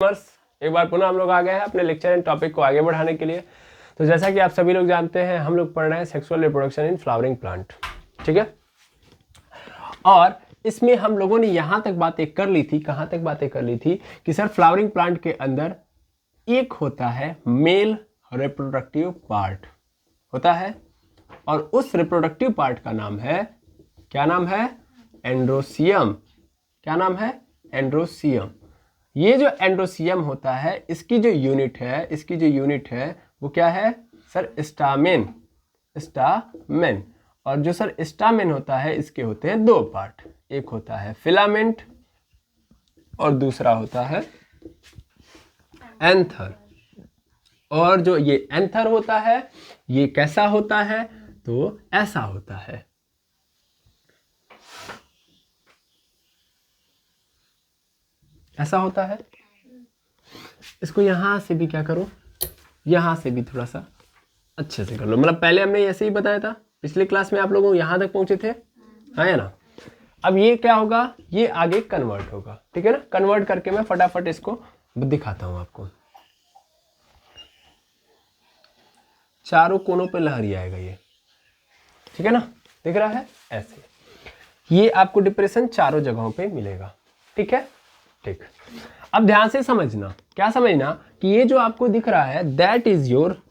एक बार पुनः हम लोग आ गए हैं अपने लेक्चर एंड टॉपिक को आगे बढ़ाने के लिए। तो जैसा कि आप सभी लोग जानते हैं, हम लोग पढ़ रहे हैं sexual reproduction in flowering plant, ठीक है। और इसमें हम लोगों ने यहां तक बातें कर ली थी, कहां तक बातें कर ली थी कि सर फ्लावरिंग प्लांट के अंदर एक होता है मेल रिप्रोडक्टिव पार्ट होता है, और उस रिप्रोडक्टिव पार्ट का नाम है, क्या नाम है? एंड्रोसियम। क्या नाम है? एंड्रोसियम। ये जो एंड्रोसियम होता है, इसकी जो यूनिट है वो क्या है सर? स्टामेन। स्टामेन। और जो सर स्टामेन होता है, इसके होते हैं दो पार्ट, एक होता है फिलामेंट और दूसरा होता है एंथर। और जो ये एंथर होता है, ये कैसा होता है? तो ऐसा होता है। ऐसा होता है। इसको यहां से भी क्या करो, यहां से भी थोड़ा सा अच्छे से कर लो। मतलब पहले हमने ऐसे ही बताया था, पिछले क्लास में आप लोग यहां तक पहुंचे थे, है ना। अब ये क्या होगा? ये आगे कन्वर्ट होगा, ठीक है ना। कन्वर्ट करके मैं फटाफट इसको दिखाता हूं आपको। चारों कोनों पे लहरी आएगा ये, ठीक है ना। दिख रहा है ऐसे। ये आपको डिप्रेशन चारों जगहों पे मिलेगा, ठीक है। ठीक। अब ध्यान से समझना, क्या समझना कि ये जो आपको दिख रहा है, that is your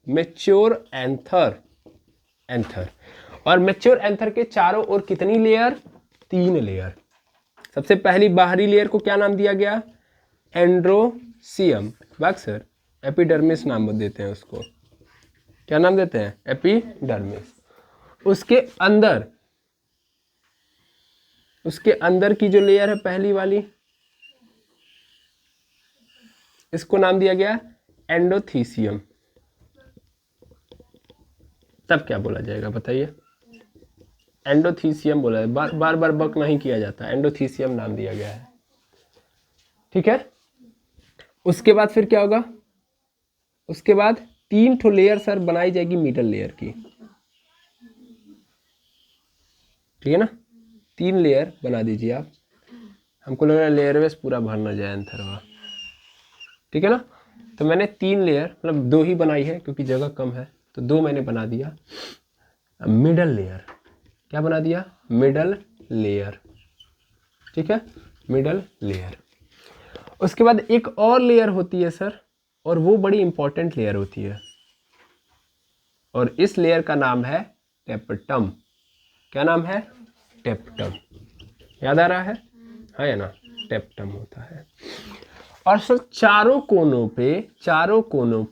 mature anther. और मैच्योर एंथर के चारों ओर कितनी लेयर? 3 लेयर। सबसे पहली बाहरी लेयर को क्या नाम दिया गया? एंड्रोसियम। सर एपिडर्मिस नाम देते हैं उसको। क्या नाम देते हैं? एपिडर्मिस। उसके अंदर की जो लेयर है पहली वाली, इसको नाम दिया गया एंडोथीसियम। तब क्या बोला जाएगा बताइए? एंडोथीसियम बोला है। बार बार बक नहीं किया जाता, एंडोथीसियम नाम दिया गया है, ठीक है। उसके बाद फिर क्या होगा? उसके बाद 3 ठो लेयर सर बनाई जाएगी मिडल लेयर की, ठीक है ना। 3 लेयर बना दीजिए आप। हमको लग रहा है लेयर वेस पूरा भर ना जाए एंथरवा, ठीक है ना। तो मैंने 3 लेयर, मतलब 2 ही बनाई है क्योंकि जगह कम है, तो 2 मैंने बना दिया। मिडल लेयर, क्या बना दिया? मिडल लेयर, ठीक है, मिडल लेयर। उसके बाद एक और लेयर होती है सर, और वो बड़ी इंपॉर्टेंट लेयर होती है, और इस लेयर का नाम है टेप्टम। क्या नाम है? टेप्टम। याद आ रहा है या ना? टेप्टम होता है। और सर चारों कोनों पे 4 ठो कोनों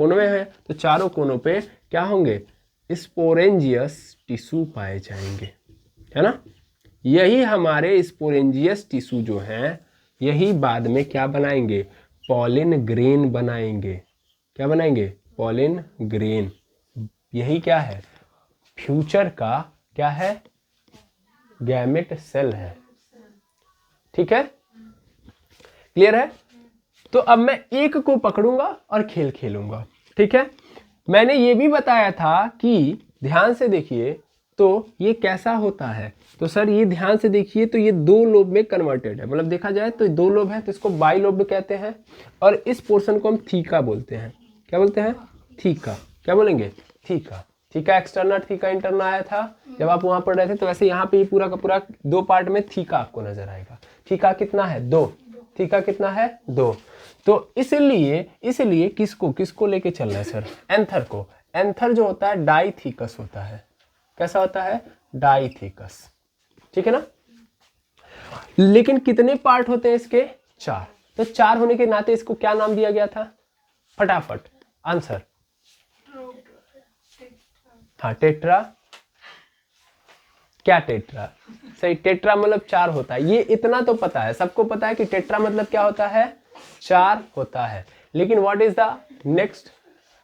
में है, तो चारों कोनों पे क्या होंगे? स्पोरेंजियस टिश्यू पाए जाएंगे, है ना। यही हमारे स्पोरेंजियस टिश्यू जो हैं, यही बाद में क्या बनाएंगे? पॉलिन ग्रेन बनाएंगे। क्या बनाएंगे? Pollen grain. यही क्या है? फ्यूचर का क्या है? गैमेट सेल है, ठीक है। क्लियर है? तो अब मैं एक को पकड़ूंगा और खेल खेलूंगा, ठीक है। मैंने ये भी बताया था कि ध्यान से देखिए, तो ये कैसा होता है? तो सर ये ध्यान से देखिए, तो ये 2 लोब में कन्वर्टेड है। मतलब देखा जाए तो 2 लोब है, तो इसको बाइलोब कहते हैं, और इस पोर्शन को हम थीका बोलते हैं। क्या बोलते हैं? थीका। क्या बोलेंगे? Theca. Theca external, theca internal आया था जब आप वहां पढ़ रहे थे, तो वैसे यहाँ पे ये पूरा का पूरा 2 पार्ट में थीका आपको नजर आएगा। थीका कितना है? 2। थीका कितना है? 2। तो इसलिए किसको लेके चल रहा है सर? एंथर को। एंथर जो होता है डाइथीकस होता है। कैसा होता है? डाइथीकस, ठीक है ना। लेकिन कितने पार्ट होते हैं इसके? 4। तो 4 होने के नाते इसको क्या नाम दिया गया था? फटाफट आंसर। हाँ, टेट्रा। क्या टेट्रा? सही, टेट्रा मतलब 4 होता है। ये इतना तो पता है, सबको पता है कि टेट्रा मतलब क्या होता है? 4 होता है। लेकिन what is the next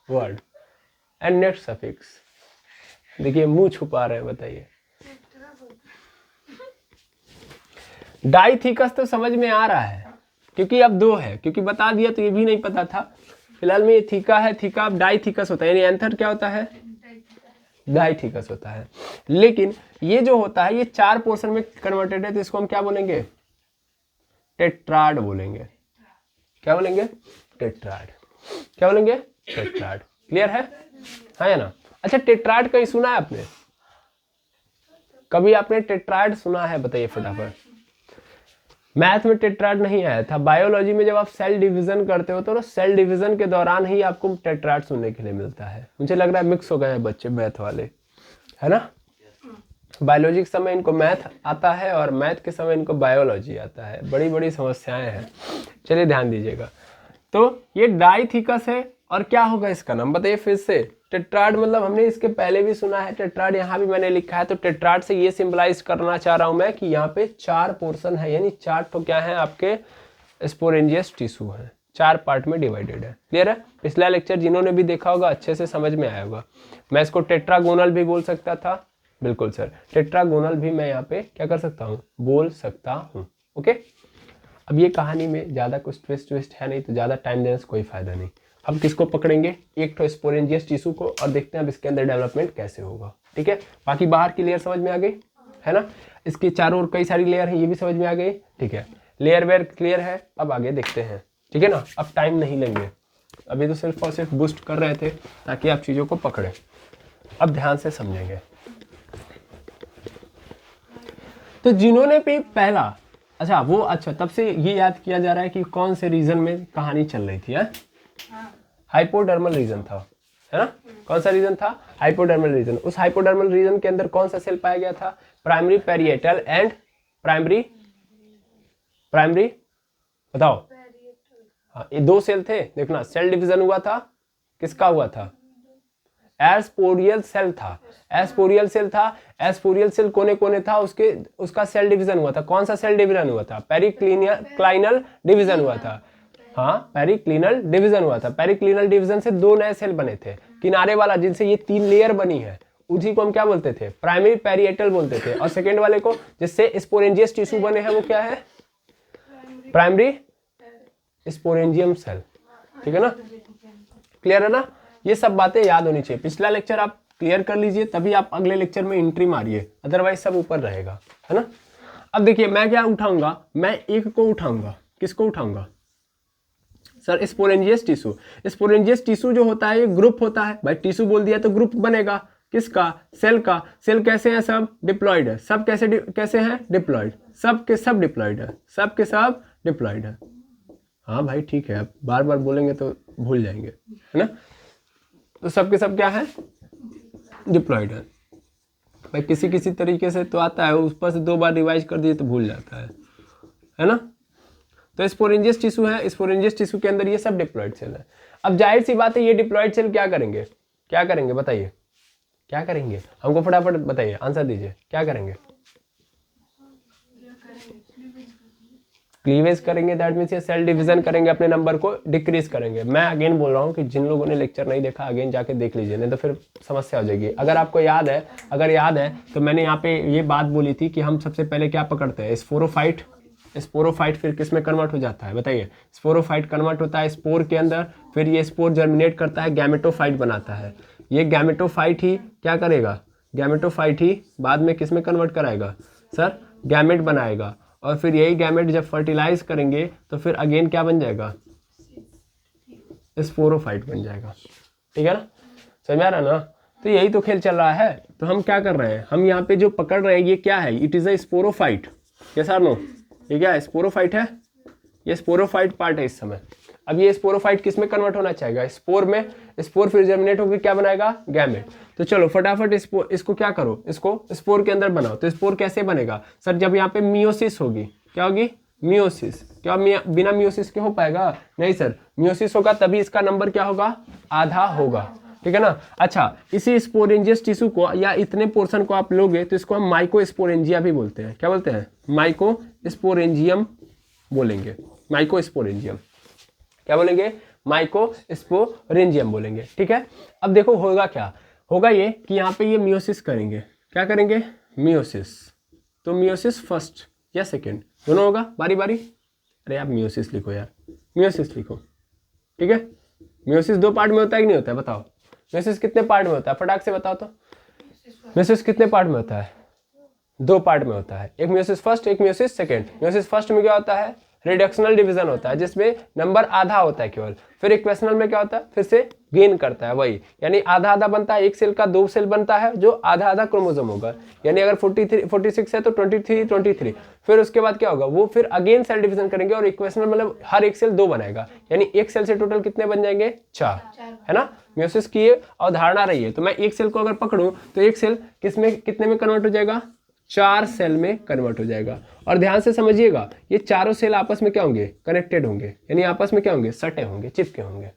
word and next suffix? देखिए मुंह छुपा रहे हैं, बताइए। डाइथीकस तो समझ में आ रहा है क्योंकि अब 2 है, क्योंकि बता दिया तो ये भी नहीं पता था। फिलहाल में ये थीका है, थीका अब डाइथीकस होता है। यानी एंथर क्या होता है? डाइथिकस होता है। लेकिन ये जो होता है ये 4 पोर्शन में कन्वर्टेड है, तो इसको हम क्या बोलेंगे? टेट्राड बोलेंगे। क्या बोलेंगे? टेट्राड। क्या बोलेंगे? टेट्राड। क्लियर है? हाँ या ना? अच्छा, टेट्राड कहीं सुना है आपने? कभी आपने टेट्राड सुना है? बताइए फटाफट। मैथ में टेट्राड नहीं आया था, बायोलॉजी में जब आप सेल डिवीजन करते हो तो सेल डिवीजन के दौरान ही आपको टेट्राड सुनने के लिए मिलता है। मुझे लग रहा है मिक्स हो गए हैं बच्चे मैथ वाले, है ना? बायोलॉजी के समय इनको मैथ आता है और मैथ के समय इनको बायोलॉजी आता है। बड़ी बड़ी समस्याएं हैं। चलिए ध्यान दीजिएगा। तो ये डाइथिकस है, और क्या होगा इसका नाम बताइए फिर से? टेट्राड मतलब हमने इसके पहले भी सुना है टेट्राड, यहाँ भी मैंने लिखा है। तो टेट्राड से ये सिंबलाइज करना चाह रहा हूं मैं कि यहाँ पे 4 पोर्शन है, यानी 4 तो क्या है आपके स्पोरेंजियस टिश्यू है, 4 पार्ट में डिवाइडेड है। क्लियर है? पिछला लेक्चर जिन्होंने भी देखा होगा अच्छे से समझ में आया होगा। मैं इसको टेट्रागोनल भी बोल सकता था, बिल्कुल सर, टेट्रागोनल भी मैं यहाँ पे क्या कर सकता हूँ? बोल सकता हूँ। ओके, अब ये कहानी में ज़्यादा कुछ ट्विस्ट है नहीं, तो ज़्यादा टाइम देने से कोई फायदा नहीं। अब किसको पकड़ेंगे? एक तो स्पोरेंजियस टिश्यू को, और देखते हैं अब इसके अंदर डेवलपमेंट कैसे होगा। ठीक है, बाकी बाहर की लेयर समझ में आ गई है ना? इसके चारों ओर कई सारी लेयर है, ये भी समझ में आ गई। ठीक है, लेयर वेयर क्लियर है। अब आगे देखते हैं, ठीक है ना? अब टाइम नहीं लेंगे, अभी तो सिर्फ और सिर्फ बूस्ट कर रहे थे ताकि आप चीज़ों को पकड़ें। अब ध्यान से समझेंगे। तो जिन्होंने भी पहला अच्छा तब से ये याद किया जा रहा है कि कौन से रीजन में कहानी चल रही थी? हाइपोडर्मल रीजन था, है ना? कौन सा रीजन था? Hypodermal region. उस हाइपोडर्मल रीजन के अंदर कौन सा सेल पाया गया था? प्राइमरी पैरिएटल एंड प्राइमरी बताओ। हाँ, ये 2 सेल थे। देखना, सेल डिवीजन हुआ था, किसका हुआ था? एस्पोरियल सेल था। एस्पोरियल सेल था। एस्पोरियल सेल कोने कोने था, उसका सेल डिवीजन हुआ था। कौन सा सेल डिवीजन हुआ था? पेरिक्लिनल डिवीजन हुआ था। हाँ, पेरिक्लिनल डिवीजन हुआ था। पेरिक्लिनल डिवीजन से 2 नए सेल बने थे, किनारे वाला जिनसे ये 3 लेयर बनी है, उसी को हम क्या बोलते थे? प्राइमरी पैरिएटल बोलते थे। और सेकेंड वाले को जिससे स्पोरेंजियस टिश्यू बने हैं वो क्या है? Primary sporangium cell. ठीक है ना? क्लियर है ना? ये सब बातें याद होनी चाहिए। पिछला लेक्चर आप क्लियर कर लीजिए, तभी आप अगले लेक्चर में एंट्री मारिए, अदरवाइज सब ऊपर रहेगा, है ना? अब देखिए, मैं क्या उठाऊंगा? मैं एक को उठाऊंगा। किसको उठाऊंगा सर? स्पोरेंजियस टिश्यू। स्पोरेंजियस टिश्यू जो होता है ये ग्रुप होता है। भाई टिश्यू बोल दिया तो ग्रुप बनेगा। किसका? सेल का। सेल कैसे हैं? सब डिप्लॉयड है। सब कैसे हैं? डिप्लॉयड। सब के सब डिप्लॉयड है। सब के सब डिप्लॉयड है। हाँ भाई ठीक है, आप बार बार बोलेंगे तो भूल जाएंगे, है ना? तो सब के सब क्या है? डिप्लॉयड है। भाई किसी किसी तरीके से तो आता है, उस पर से 2 बार रिवाइज कर दिए तो भूल जाता है ना? तो स्पोरेंजियस टिश्यू है। स्पोरेंजियस टिश्यू के अंदर ये सब डिप्लॉयड सेल है। अब जाहिर सी बात है, ये डिप्लॉयड सेल क्या करेंगे? क्या करेंगे बताइए? क्या करेंगे? हमको फटाफट बताइए, आंसर दीजिए। क्या करेंगे? क्लीवेज करेंगे। दैट मीन्स ये सेल डिवीजन करेंगे, अपने नंबर को डिक्रीज करेंगे। मैं अगेन बोल रहा हूँ कि जिन लोगों ने लेक्चर नहीं देखा अगेन जाके देख लीजिए, नहीं तो फिर समस्या हो जाएगी। अगर आपको याद है, तो मैंने यहाँ पे ये बात बोली थी कि हम सबसे पहले क्या पकड़ते हैं? स्पोरोफाइट। स्पोरोफाइट फिर किस में कन्वर्ट हो जाता है बताइए? स्पोरोफाइट कन्वर्ट होता है स्पोर के अंदर, फिर ये स्पोर जर्मिनेट करता है, गैमेटोफाइट बनाता है। ये गैमेटोफाइट ही क्या करेगा? गैमेटोफाइट ही बाद में किस में कन्वर्ट कराएगा सर? गैमेट बनाएगा। और फिर यही गैमेट जब फर्टिलाइज करेंगे तो फिर अगेन क्या बन जाएगा? स्पोरोफाइट बन जाएगा। ठीक है ना? समझ में आ रहा ना? तो यही तो खेल चल रहा है। तो हम क्या कर रहे हैं? हम यहाँ पे जो पकड़ रहे हैं ये क्या है? It is a sporophyte. Yes और नो? ये क्या है? स्पोरोफाइट है। ये स्पोरोफाइट पार्ट है इस समय। अब ये स्पोरोफाइट किस में कन्वर्ट होना चाहेगा? स्पोर में। स्पोर फिर जर्मिनेट होकर क्या बनाएगा? गैमेट। तो चलो फटाफट इसको क्या करो? इसको स्पोर के अंदर बनाओ। तो स्पोर कैसे बनेगा सर? जब यहाँ पे मियोसिस होगी। क्या होगी? मियोसिस। क्या बिना मियोसिस के हो पाएगा? नहीं सर, मियोसिस होगा तभी इसका नंबर क्या होगा? आधा होगा। ठीक है ना? अच्छा, इसी स्पोरेंजियस टिश्यू को या इतने पोर्शन को आप लोगे तो इसको हम माइकोस्पोरेंजिया भी बोलते हैं। क्या बोलते हैं? माइकोस्पोरेंजियम बोलेंगे। माइकोस्पोरेंजियम क्या बोलेंगे? माइकोस्पोरेंजियम बोलेंगे। ठीक है? अब देखो होगा क्या? होगा ये कि यहाँ पे ये मियोसिस करेंगे। क्या करेंगे? मियोसिस। तो मियोसिस फर्स्ट या सेकेंड दोनों होगा बारी बारी। अरे आप मियोसिस लिखो यार, मियोसिस लिखो। ठीक है? मियोसिस 2 पार्ट में होता है कि नहीं होता है? बताओ। मियोसिस कितने पार्ट में होता है? फटाक से बताओ तो। म्यूसिस कितने पार्ट में होता है? 2 पार्ट में होता है, एक म्यूसिस फर्स्ट, एक म्यूसिस सेकेंड। म्यूसिस फर्स्ट में क्या होता है? रिडक्शनल डिवीजन होता है, जिसमें नंबर आधा होता है केवल। फिर इक्वेशनल में क्या होता है? फिर से गेन करता है, वही यानी आधा आधा बनता है, एक सेल का 2 सेल बनता है जो आधा आधा क्रोमोसोम होगा, यानी अगर 46 है तो 23। फिर उसके बाद क्या होगा? वो फिर अगेन सेल डिवीजन करेंगे और इक्वेशनल मतलब हर एक सेल 2 बनाएगा, यानी एक सेल से टोटल कितने बन जाएंगे? 4, है ना। म्यूसिस की ये अवधारणा रही है। तो मैं एक सेल को अगर पकड़ूं तो एक सेल किसमें कितने में कन्वर्ट हो जाएगा? 4 सेल में कन्वर्ट हो जाएगा। और ध्यान से समझिएगा, ये चारों सेल आपस में क्या होंगे? कनेक्टेड होंगे, यानी आपस में क्या होंगे? सटे होंगे, चिपके होंगे।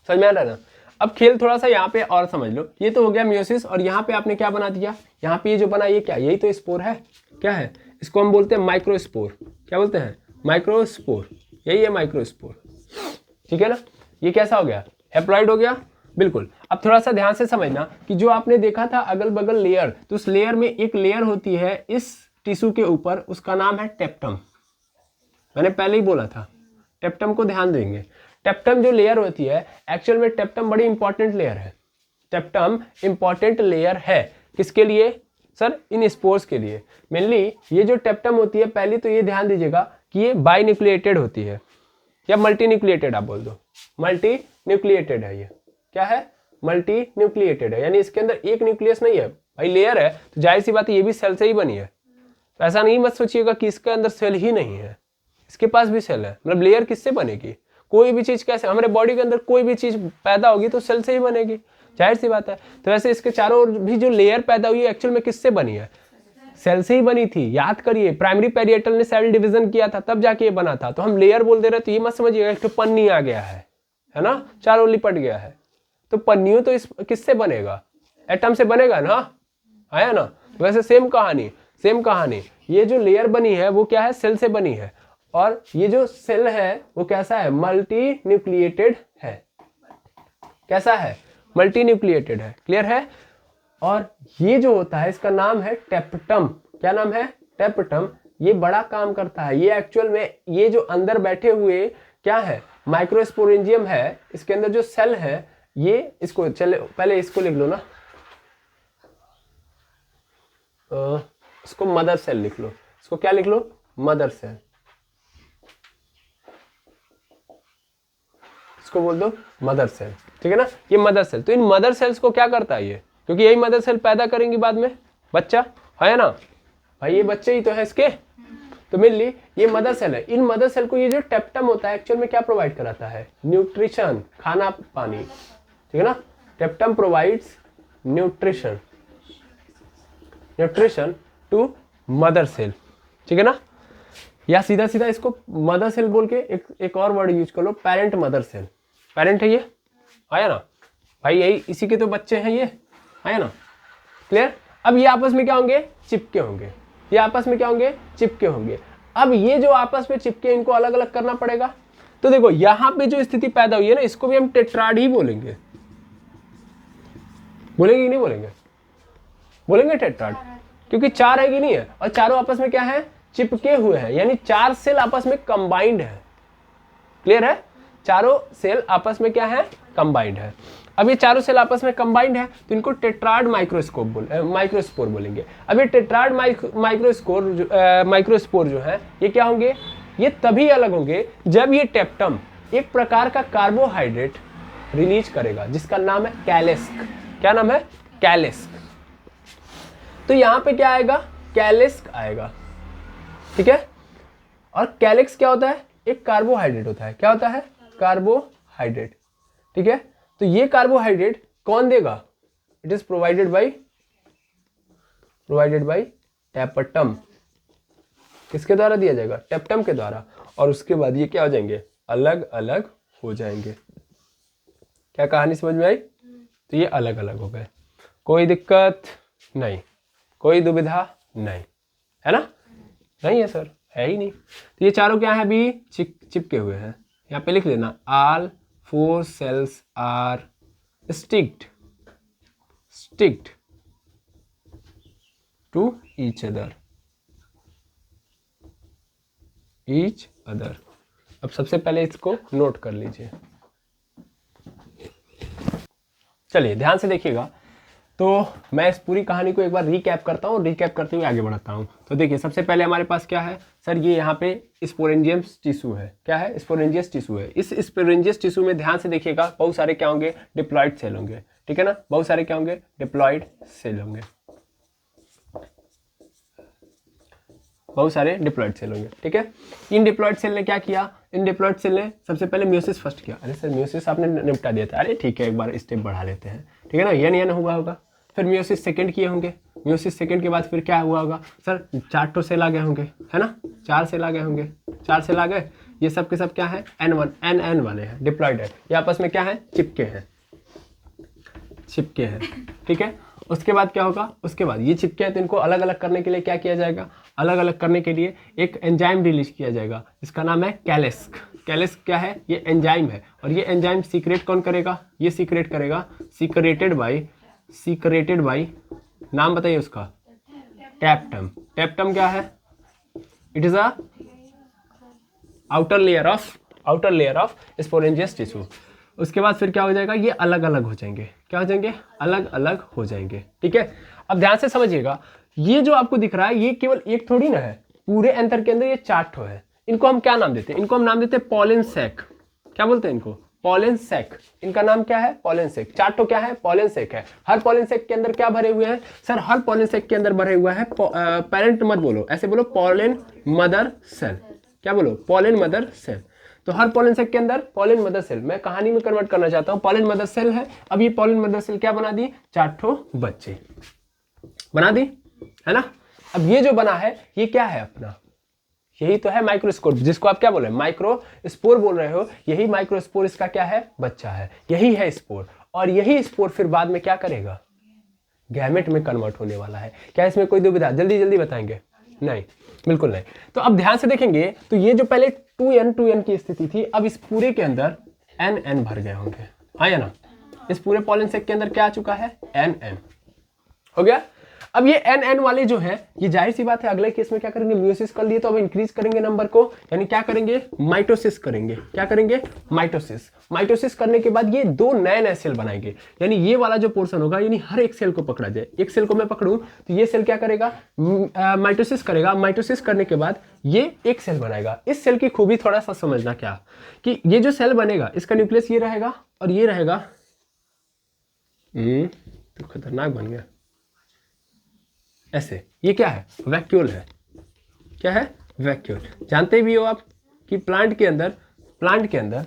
समझ में आ रहा है ना? अब खेल थोड़ा सा यहाँ पे और समझ लो। ये तो हो गया म्यूसिस, और यहाँ पे आपने क्या बना दिया? यहाँ पे ये जो बना, ये क्या? यही तो स्पोर है। क्या है? इसको हम बोलते हैं माइक्रोस्पोर। क्या बोलते हैं? माइक्रोस्पोर। यही है माइक्रोस्पोर, ठीक है ना। ये कैसा हो गया? हैप्लॉइड हो गया, बिल्कुल। अब थोड़ा सा ध्यान से समझना कि जो आपने देखा था अगल बगल लेयर, तो उस लेयर में एक लेयर होती है इस टिश्यू के ऊपर, उसका नाम है टेप्टम। मैंने पहले ही बोला था, टेप्टम को ध्यान देंगे। टेप्टम जो लेयर होती है, एक्चुअल में टेप्टम बड़ी इंपॉर्टेंट लेयर है। टेप्टम इंपॉर्टेंट लेयर है किसके लिए सर? इन स्पोर्स के लिए। मेनली ये जो टेप्टम होती है, पहले तो ये ध्यान दीजिएगा कि ये बाइन्यूक्लिएटेड होती है या मल्टी न्यूक्लिएटेड, आप बोल दो मल्टी न्यूक्लिएटेड है। ये क्या है? मल्टी न्यूक्लिएटेड है, यानी इसके अंदर एक न्यूक्लियस नहीं है। भाई लेयर है तो जाहिर सी बात है ये भी सेल से ही बनी है। तो ऐसा नहीं मत सोचिएगा कि इसके अंदर सेल ही नहीं है, इसके पास भी सेल है। मतलब लेयर किससे बनेगी? कोई भी चीज कैसे, हमारे बॉडी के अंदर कोई भी चीज पैदा होगी तो सेल से ही बनेगी, जाहिर सी बात है। तो वैसे इसके चारों ओर भी जो लेयर पैदा हुई है, एक्चुअल में किससे बनी है? सेल से ही बनी थी। याद करिए, प्राइमरी पेरिएटल ने सेल डिवीजन किया था, तब जाके ये बना था। तो हम लेयर बोल दे रहे, तो ये मत समझिएगा एक तो पन्नी आ गया है ना, चारों लिपट गया है। तो पन्नियों तो इस किससे बनेगा? एटम से बनेगा ना, है ना। वैसे सेम कहानी, ये जो लेयर बनी है वो क्या है? सेल से बनी है। और ये जो सेल है वो कैसा है? मल्टी न्यूक्लिएटेड है। कैसा है? मल्टी न्यूक्लिएटेड है। क्लियर है? और ये जो होता है इसका नाम है टेप्टम। क्या नाम है? टेप्टम। ये बड़ा काम करता है। ये एक्चुअल में ये जो अंदर बैठे हुए क्या है? माइक्रोस्पोरेंजियम है। इसके अंदर जो सेल है, ये इसको चले पहले इसको लिख लो ना, इसको मदर सेल लिख लो। इसको क्या लिख लो? Mother cell. इसको बोल दो मदर सेल, ठीक है ना। ये मदर सेल। तो इन मदर सेल्स को क्या करता है ये? क्योंकि यही मदर सेल पैदा करेंगी बाद में बच्चा, है ना भाई। ये बच्चे ही तो है इसके। तो मेनली ये मदर सेल है। इन मदर सेल को ये जो टेप्टम होता है एक्चुअल में क्या प्रोवाइड कराता है? न्यूट्रिशन, खाना पानी, ठीक है ना। Tapetum provides nutrition to mother cell, ठीक है ना। या सीधा सीधा इसको मदर सेल बोल के एक और वर्ड यूज कर लो, पेरेंट मदर सेल। पेरेंट है ये, आया ना भाई, यही इसी के तो बच्चे हैं ये, आया ना। क्लियर? अब ये आपस में क्या होंगे? चिपके होंगे। ये आपस में क्या होंगे? चिपके होंगे। अब ये जो आपस में चिपके, इनको अलग अलग करना पड़ेगा। तो देखो यहां पे जो स्थिति पैदा हुई है ना, इसको भी हम टेट्राड ही बोलेंगे। बोलेंगे कि नहीं बोलेंगे? बोलेंगे टेट्राड, क्योंकि 4 है कि नहीं है, और चारों आपस में क्या है? चिपके हुए हैं, यानी 4 सेल आपस में कंबाइंड है। क्लियर है? चारों सेल आपस में क्या है? कंबाइंड है। अब ये चारों सेल आपस में कंबाइंड है तो इनको टेट्राड माइक्रोस्पोर बोलेंगे। अब ये टेट्राड माइक्रोस्पोर जो है ये क्या होंगे? ये तभी अलग होंगे जब ये टेप्टम एक प्रकार का कार्बोहाइड्रेट रिलीज करेगा जिसका नाम है कैलेस्क। क्या नाम है? कैलेस्क। तो यहां पे क्या आएगा? कैलेस्क आएगा, ठीक है। और कैलेक्स क्या होता है? एक कार्बोहाइड्रेट होता है। क्या होता है? कार्बोहाइड्रेट, ठीक है। तो ये कार्बोहाइड्रेट कौन देगा? It is provided by टेप्टम। किसके द्वारा दिया जाएगा? टेप्टम के द्वारा। और उसके बाद ये क्या हो जाएंगे? अलग अलग हो जाएंगे। क्या कहानी समझ में आई? तो ये अलग अलग हो गए, कोई दिक्कत नहीं, कोई दुविधा नहीं, है ना। नहीं है सर, है ही नहीं। तो ये चारों क्या है? अभी चिपके हुए हैं। यहाँ पे लिख लेना, all 4 cells are sticked to each other। अब सबसे पहले इसको नोट कर लीजिए। चलिए ध्यान से देखिएगा। तो मैं इस पूरी कहानी को एक बार रिकैप करता हूँ, रिकैप करते हुए आगे बढ़ता हूँ। तो देखिए सबसे पहले हमारे पास क्या है सर, ये यहाँ पे स्पोरेंजियस टिश्यू है। क्या है? स्पोरेंजियस टिश्यू है। इस स्पोरेंजियस टिश्यू में ध्यान से देखिएगा बहुत सारे क्या होंगे, डिप्लॉइड सेल होंगे। ठीक है ना, बहुत सारे क्या होंगे, डिप्लॉइड सेल होंगे, बहुत सारे डिप्लॉइड सेल होंगे। ठीक है, इन डिप्लॉइड सेल ने क्या किया, इन डिप्लॉइड सेल ने सबसे पहले म्यूसिस फर्स्ट किया। अरे सर म्यूसिस आपने निपटा दिया था, अरे ठीक है एक बार स्टेप बढ़ा लेते हैं। ठीक है ना, यन हुआ होगा। फिर म्यूसिस सेकंड किए होंगे, म्यूसिस सेकंड के बाद फिर क्या हुआ होगा सर, 4 सेल आ गए होंगे, है ना, 4 सेल आ गए होंगे, 4 सेल आ गए। ये सब के सब क्या है, N1 NN वाले हैं, डिप्लॉइड है, ये आपस में क्या है, चिपके हैं, चिपके हैं। ठीक है, उसके बाद क्या होगा, उसके बाद ये चिपके हैं तो इनको अलग अलग करने के लिए क्या किया जाएगा, अलग अलग करने के लिए एक एंजाइम रिलीज किया जाएगा, इसका नाम है कैलेस्क। कैलेस्क क्या है, ये एंजाइम है, और ये एंजाइम सीक्रेट कौन करेगा, ये सीक्रेट करेगा, सीक्रेटेड बाय, नाम बताइए उसका, टैप्टम। टैप्टम क्या है, it is a outer layer of sporogenous tissue. उसके बाद फिर क्या हो जाएगा, ये अलग अलग हो जाएंगे, क्या हो जाएंगे, अलग अलग हो जाएंगे। ठीक है, अब ध्यान से समझिएगा, ये जो आपको दिख रहा है ये केवल एक थोड़ी ना है, पूरे एंथर के अंदर ये 4 ठो है। इनको हम क्या नाम देते हैं, इनको हम नाम देते हैं पॉलन सैक। क्या बोलते हैं इनको, पॉलन सैक। इनका नाम क्या है, पॉलन सैक। 4 ठो क्या है, पॉलन सैक है। हर पॉलन सैक के अंदर क्या भरे हुए हैं सर, हर पॉलन सैक के अंदर भरे हुआ है, पेरेंट मत बोलो, ऐसे बोलो पॉलन मदर सेल। क्या बोलो, पॉलन मदर सेल। तो हर पॉलन सेल के अंदर पॉलन मदर सेल, मैं कहानी में कन्वर्ट करना चाहता हूं, पॉलन मदर सेल है। अब ये पॉलन मदर सेल क्या बना दी, 4 ठो बच्चे बना दी, है ना। अब ये जो बना है ये क्या है अपना, यही तो है माइक्रोस्पोर, जिसको आप क्या बोल रहे हैं, माइक्रोस्पोर बोल रहे हो। यही माइक्रोस्पोर इसका क्या है, बच्चा है, यही है स्पोर। और यही स्पोर फिर बाद में क्या करेगा, गैमेट में कन्वर्ट होने वाला है। क्या इसमें कोई दुविधा, जल्दी जल्दी बताएंगे, नहीं बिल्कुल नहीं। तो अब ध्यान से देखेंगे तो ये जो पहले 2n की स्थिति थी, अब इस पूरे के अंदर NN भर गए होंगे, हाँ या ना। इस पूरे पॉलन सेक के अंदर क्या आ चुका है, NN हो गया। अब ये NN वाले जो है, ये जाहिर सी बात है अगले केस में क्या करेंगे, म्यूसिस कर लिए तो अब इंक्रीज करेंगे नंबर को, यानी क्या करेंगे, माइटोसिस करेंगे। क्या करेंगे, माइटोसिस। माइटोसिस करने के बाद ये 2 नए सेल बनाएंगे, यानी ये वाला जो पोर्शन होगा, यानी हर एक सेल को पकड़ा जाए। एक सेल को मैं पकड़ूं तो ये सेल क्या करेगा, माइटोसिस करेगा। माइटोसिस करने के बाद ये एक सेल बनाएगा। इस सेल की खूबी थोड़ा सा समझना क्या, कि ये जो सेल बनेगा इसका न्यूक्लियस ये रहेगा और ये रहेगा, तो खतरनाक बन गया ऐसे। ये क्या है, वैक्यूल है। क्या है, वैक्यूल। जानते भी हो आप कि प्लांट के अंदर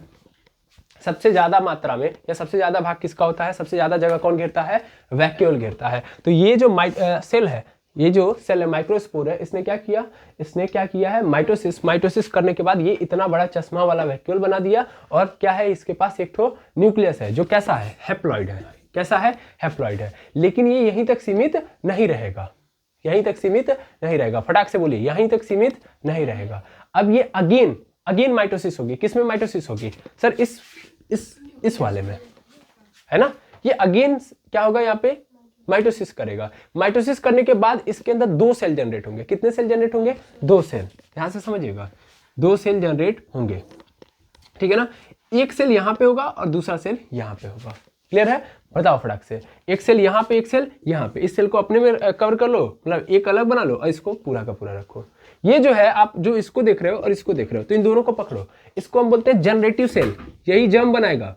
सबसे ज्यादा मात्रा में या सबसे ज्यादा भाग किसका होता है, सबसे ज्यादा जगह कौन घेरता है, वैक्यूल घेरता है। तो ये जो सेल है, ये जो सेल है माइक्रोस्पोर है, इसने क्या किया है, माइटोसिस करने के बाद ये इतना बड़ा चश्मा वाला वैक्यूल बना दिया। और क्या है, इसके पास एक ठो न्यूक्लियस है जो कैसा है, हैप्लॉइड है। कैसा है, हैप्लॉइड है। लेकिन ये यहीं तक सीमित नहीं रहेगा, यहीं तक सीमित नहीं रहेगा। फटाक से बोलिए, यहीं तक सीमित नहीं रहेगा। अब ये अगेन माइटोसिस होगी। किसमें माइटोसिस होगी सर, इस वाले में, है ना। ये अगेन क्या होगा, यहाँ पे माइटोसिस करेगा। माइटोसिस करने के बाद इसके अंदर 2 सेल जनरेट होंगे। कितने सेल जनरेट होंगे, 2 सेल। ध्यान से समझिएगा, 2 सेल जनरेट होंगे, ठीक है ना। एक सेल यहाँ पे होगा और दूसरा सेल यहाँ पे होगा। क्लियर है, बताओ फटाक से। एक सेल यहाँ पे, एक सेल यहाँ पे। इस सेल को अपने में कवर कर लो, मतलब एक अलग बना लो और इसको पूरा का पूरा रखो। ये जो है, आप जो इसको देख रहे हो और इसको देख रहे हो, तो इन दोनों को पकड़ो। इसको हम बोलते हैं जनरेटिव सेल, यही जर्म बनाएगा।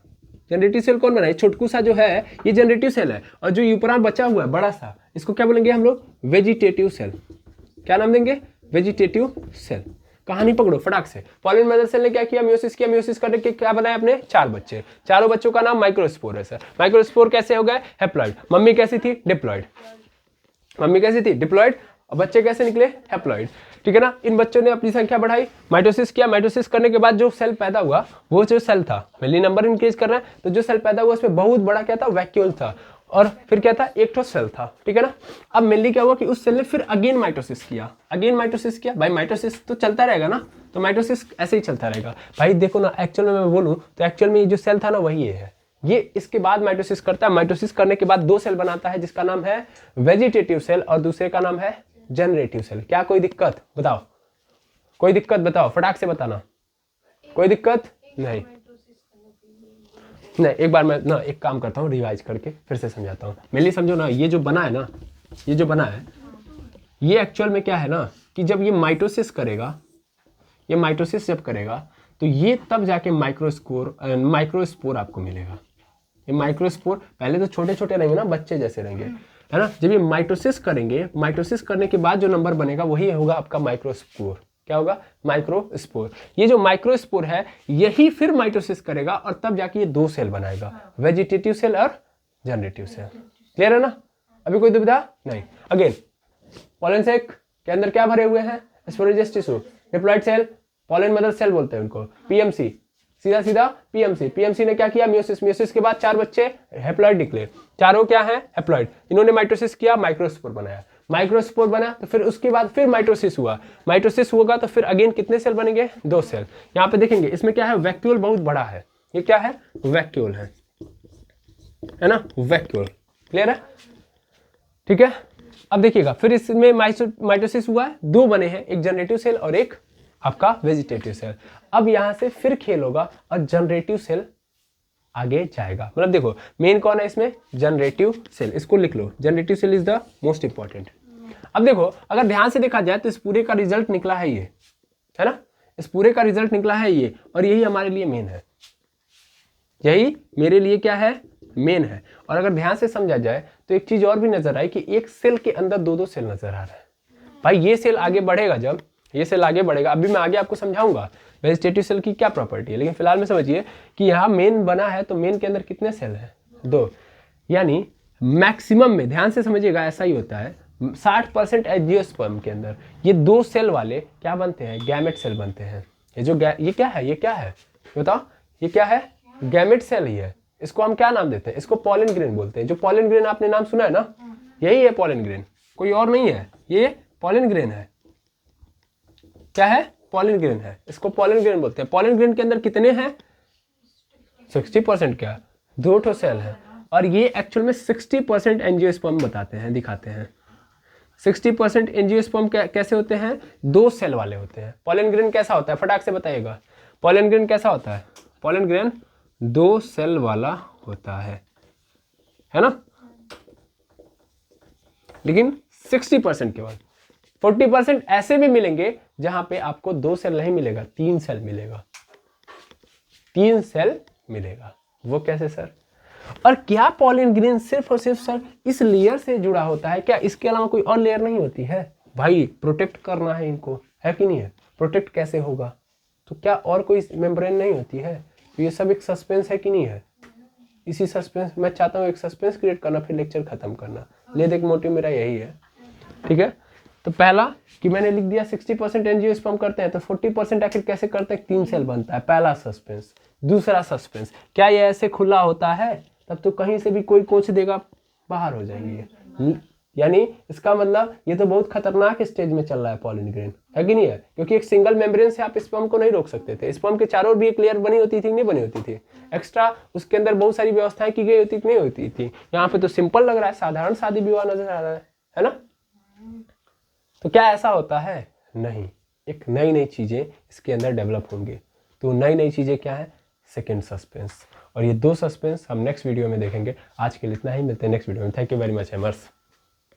जनरेटिव सेल कौन बनाए, छोटकू सा जो है ये जनरेटिव सेल है। और जो यूपरा बचा हुआ है बड़ा सा, इसको क्या बोलेंगे हम लोग, वेजिटेटिव सेल। क्या नाम देंगे, वेजिटेटिव सेल। कहानी पकड़ो फटाक से। पॉलन मदर सेल ने क्या किया, म्यूसिस किया। म्यूसिस करके क्या बनाया अपने, 4 बच्चे। चारों बच्चों का नाम माइक्रोस्पोर है सर। माइक्रोस्पोर कैसे हो गए, हैप्लॉइड। मम्मी कैसी थी, डिप्लॉइड। मम्मी कैसी थी, डिप्लॉइड। और बच्चे कैसे निकले, हैप्लॉइड। ठीक है ना। इन बच्चों ने अपनी संख्या बढ़ाई, माइटोसिस किया। माइटोसिस करने के बाद जो सेल पैदा हुआ, वो जो सेल था, मिली नंबर इंक्रीज कर रहा है, तो जो सेल पैदा हुआ उसमें बहुत बड़ा क्या था, वैक्यूल था। और फिर क्या था, एक ठो सेल था, ठीक है ना। अब मेनली क्या हुआ कि उस सेल ने फिर अगेन माइटोसिस किया। भाई माइटोसिस तो चलता रहेगा ना, तो माइटोसिस ऐसे ही चलता रहेगा भाई। देखो ना, एक्चुअल में मैं बोलूं तो एक्चुअल में ये जो सेल था ना, वही ये है। ये इसके बाद माइटोसिस करता है। माइटोसिस करने के बाद 2 सेल बनाता है, जिसका नाम है वेजिटेटिव सेल और दूसरे का नाम है जनरेटिव सेल। क्या कोई दिक्कत, बताओ, कोई दिक्कत बताओ, फटाक से बताना। कोई दिक्कत नहीं, नहीं, एक बार मैं ना एक काम करता हूँ, रिवाइज करके फिर से समझाता हूँ। मेरे लिए समझो ना, ये जो बना है ना, ये जो बना है, ये एक्चुअल में क्या है ना कि जब ये माइटोसिस करेगा, ये माइटोसिस जब करेगा तो ये तब जाके माइक्रोस्पोर आपको मिलेगा। ये माइक्रोस्पोर पहले तो छोटे छोटे रहेंगे ना, बच्चे जैसे रहेंगे, है ना। जब ये माइटोसिस करेंगे, माइटोसिस करने के बाद जो नंबर बनेगा वही होगा आपका माइक्रोस्पोर। क्या होगा? माइक्रोस्पोर। ये जो माइक्रोस्पोर है यही फिर माइटोसिस करेगा और तब जाके ये दो सेल बनाएगा, वेजिटेटिव सेल और जनरेटिव सेल। क्लियर है ना? अभी कोई दुविधा नहीं। अगेन, पॉलन सेक के अंदर क्या भरे हुए हैं? Sporogenous tissue, diploid cell, pollen mother cell बोलते हैं उनको, पीएमसी, सीधा सीधा पीएमसी। पीएमसी ने क्या किया? मियोसिस। मियोसिस के बाद 4 बच्चे हैप्लॉइड निकले, चारों क्या है? हैप्लॉइड। इन्होंने माइटोसिस किया, माइक्रोस्पोर बनाया। माइक्रोस्पोर बना तो फिर उसके बाद फिर माइटोसिस हुआ। माइटोसिस होगा तो फिर अगेन कितने सेल बनेंगे? 2 सेल। यहाँ पे देखेंगे इसमें क्या है? वैक्यूल बहुत बड़ा है। ये क्या है? वैक्यूल है ना, वैक्यूल। क्लियर है? ठीक है। अब देखिएगा, फिर इसमें माइटोसिस हुआ है, 2 बने हैं, एक जनरेटिव सेल और एक आपका वेजिटेटिव सेल। अब यहां से फिर खेल होगा और जनरेटिव सेल आगे जाएगा। मतलब देखो, मेन कौन है इसमें? Generative cell. इसको लिख लो, generative cell is the most important. अब देखो, अगर ध्यान से देखा जाए तो इस पूरे का रिजल्ट निकला है ये, है ना, इस पूरे का रिजल्ट निकला है ये, और यही हमारे लिए मेन है। यही मेरे लिए क्या है? मेन है। और अगर ध्यान से समझा जाए तो एक चीज और भी नजर आई कि एक सेल के अंदर 2-2 सेल नजर आ रहा है। भाई ये सेल आगे बढ़ेगा, जब ये सेल आगे बढ़ेगा, अभी मैं आगे आपको समझाऊंगा वेजिटेटिव सेल की क्या प्रॉपर्टी है, लेकिन फिलहाल में समझिए कि यहाँ मेन बना है तो मेन के अंदर कितने सेल हैं? 2। यानी मैक्सिमम में, ध्यान से समझिएगा, ऐसा ही होता है 60% एंजियोस्पर्म के अंदर ये 2 सेल वाले क्या बनते हैं? गैमेट सेल बनते हैं। ये क्या है? ये क्या है बताओ? ये क्या है? गैमेट सेल ही है। इसको हम क्या नाम देते हैं? इसको पॉलन ग्रेन बोलते हैं। जो पॉलन ग्रेन आपने नाम सुना है ना, यही है पॉलन ग्रेन, कोई और नहीं है, ये पॉलन ग्रेन है। क्या है? पॉलन ग्रेन है। इसको पॉलन ग्रेन बोलते हैं। पॉलन ग्रेन के अंदर कितने हैं? 60%। क्या? 2 ठो सेल है। और ये एक्चुअल में 60% एंजियोस्पर्म बताते हैं, दिखाते हैं। 60% एंजियोस्पर्म कैसे होते हैं? 2 सेल वाले होते हैं। पॉलन ग्रेन कैसा होता है? फटाक से बताइएगा, पॉलन ग्रेन कैसा होता है? पॉलन ग्रेन 2 सेल वाला होता है ना। लेकिन 60% केवल। 40% ऐसे भी मिलेंगे जहां पे आपको 2 सेल नहीं मिलेगा, 3 सेल मिलेगा। 3 सेल मिलेगा। वो कैसे सर? और क्या पॉलन ग्रेन सिर्फ और सिर्फ सर इस लेयर से जुड़ा होता है क्या? इसके अलावा कोई और लेयर नहीं होती है? भाई प्रोटेक्ट करना है इनको, है कि नहीं है? प्रोटेक्ट कैसे होगा? तो क्या और कोई मेम्ब्रेन नहीं होती है? तो ये सब एक सस्पेंस है कि नहीं है? इसी सस्पेंस, मैं चाहता हूँ एक सस्पेंस क्रिएट करना, फिर लेक्चर खत्म करना। ले देख, मोटिव मेरा यही है। ठीक है। तो पहला कि मैंने लिख दिया 60% एंजियोस्पर्म करते हैं, तो 40% आखिर कैसे करते हैं? 3 सेल बनता है। पहला सस्पेंस। दूसरा सस्पेंस, क्या ये ऐसे खुला होता है? तब तो कहीं से भी कोई कोच देगा, बाहर हो जाएंगे। यानी इसका मतलब ये तो बहुत खतरनाक स्टेज में चल रहा है पॉलन ग्रेन, है कि नहीं है? क्योंकि एक सिंगल मेम्ब्रेन से आप स्पर्म को नहीं रोक सकते थे। स्पर्म के चारों ओर भी एक लेयर बनी होती थी, नहीं बनी होती थी? एक्स्ट्रा उसके अंदर बहुत सारी व्यवस्थाएं की गई होती, नहीं होती थी। यहाँ पे तो सिंपल लग रहा है, साधारण शादी विवाह नजर आ रहा है ना। तो क्या ऐसा होता है? नहीं, एक नई नई चीजें इसके अंदर डेवलप होंगी। तो नई नई चीजें क्या है? Second suspense. और ये 2 सस्पेंस हम नेक्स्ट वीडियो में देखेंगे। आज के लिए इतना ही, मिलते हैं नेक्स्ट वीडियो में। Thank you very much एमर्स।